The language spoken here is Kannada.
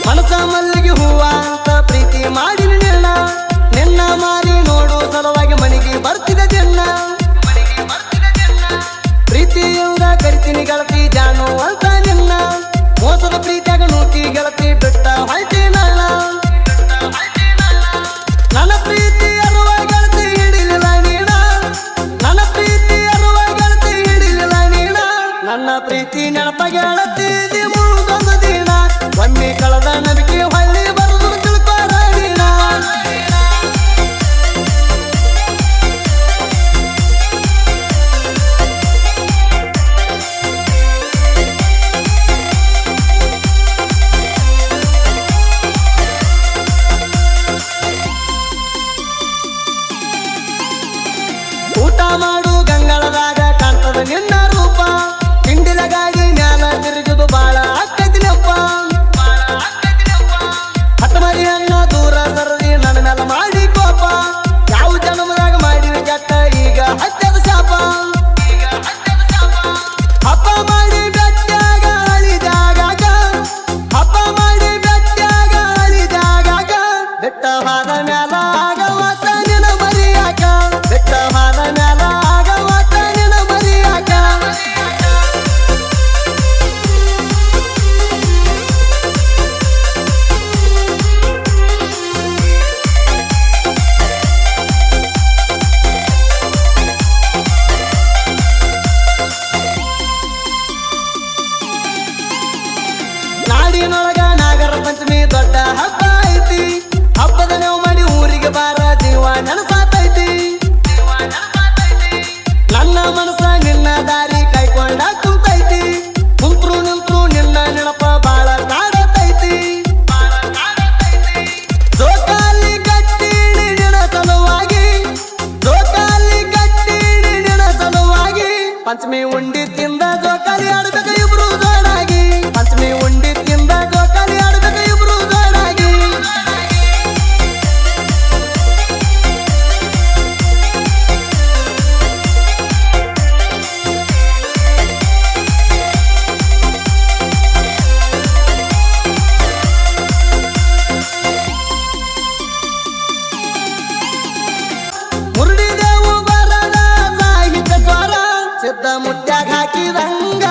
ಮನಸ ಮಲ್ಲಿಗೆ ಹೂವ ಅಂತ ಪ್ರೀತಿ ಮಾಡಿ ನಿನ್ನ ನಿನ್ನ ಮಾರಿ ನೋಡು ಸಲುವಾಗಿ ಮನೆಗೆ ಬರ್ತಿದೆ ಜನ್ನ ಪ್ರೀತಿಯಿಂದ ಕರಿತೀನಿ ಗೆಳತಿ ಜಾನು ಅಂತ ನಿನ್ನ ಮೋಸದ ಪ್ರೀತಿಯಾಗ ನೂಕಿ ಗೆಳತಿ ಬಿಟ್ಟ ಹೊಯ್ತಿ ನನ್ನ ನನ್ನ ಪ್ರೀತಿ ಅರುವ ಗೆಳತಿ ಹಿಡಿಲಿಲ್ಲ ನೀಣ ನನ್ನ ಪ್ರೀತಿ ಅರುವ ಗೆಳತಿ ಹಿಡಿಲಿಲ್ಲ ನೀಣ ನನ್ನ ಪ್ರೀತಿ ನೆನಪ ಗೆಳತಿ ಮುಳುಗೊಂದು ದಿನ ಒಮ್ಮೆ ಕಳೆದ ನಂಬಿಕೆ ಹೊಳ್ಳಿ ಬರುದು ತಿಳ್ಕೋರ ನೀಣ ಊಟ ಮಾಡು ಗಂಗಳದಾಗ ಕಾಣ್ತದ ನಿನ್ನ ರೂಪ ತಿಂಡಿಲ ಗಾಡಿ ಮ್ಯಾಲ ತಿರುಗುದು ಬಾಳ ಆಕೈತಿನಪ್ಪ ಹತ್ತಮರಿ ಅನ್ನ ದೂರ ಸರದಿ ನನ್ನ ಮ್ಯಾಲ ಮಾಡಿ ಕೋಪ ಯಾವ ಜನ್ಮದಾಗ ಮಾಡಿದ ಕೆಟ್ಟ ಈಗ ಹತ್ಯದ ಶಾಪ ಹಬ್ಬ ಮಾಡಿ ಬೆಟ್ಟಾಗ ಅಳಿದಾಗ ಹಬ್ಬ ಮಾಡಿ ಬೆಟ್ಟಾಗ ಅಳಿದಾಗ ಬೆಟ್ಟವಾದ ಮ್ಯಾಲ ಆಗವತ್ತ ನಿನ ಮರಿಯಾಕ ಬೆಟ್ಟವಾದ ಮ್ಯಾಲ ಆಗವತ್ತ ನಿನ ಮರಿಯಾಕ ನಾಡಿನೊಳಗ ನಾಗರ ಪಂಚಮಿ ದೊಡ್ಡ ಹಬ್ಬ ಐತಿ ಹಬ್ಬದ ನಾವು ಮಾಡಿ ಊರಿಗೆ ಬಾರ ಜೀವ ನೆನಸಾತೈತಿ ನನ್ನ ಮನಸ ನಿನ್ನ ದಾರಿ ಕೈಕೊಂಡ ಕುಂತೈತಿ ಕುಂತ್ರು ನಿಂತ್ರು ನಿನ್ನ ನೆನಪ ಬಾಳ ಕಾಡತೈತಿ ಜೋಕಾಲಿ ಕಟ್ಟಿಣಿ ನಿನ ಸಲುವಾಗಿ ಜೋಕಾಲಿ ಕಟ್ಟಿಣಿ ನಿನ ಸಲುವಾಗಿ ಪಂಚಮಿ ಉಂಡಿ ತಿಂದ ಜೋಕಾಲಿ ಆಡ್ಬೇಕ ಇಬ್ರು ಜೋಡಾಗಿ ಪಂಚಮಿ ಉಂಡಿ ತಿಂದ ಜೋಕಾಲಿ ಆಡ್ಬೇಕ ಇಬ್ರು ಜೋಡಾಗಿ ಮುರುಡಿದೇವು ಬರದ ಸಾಹಿತ್ಯ ಸ್ವರ ಸಿದ್ಧ ಮುಟ್ಟ್ಯಾಗ ಹಾಕಿದಂಗ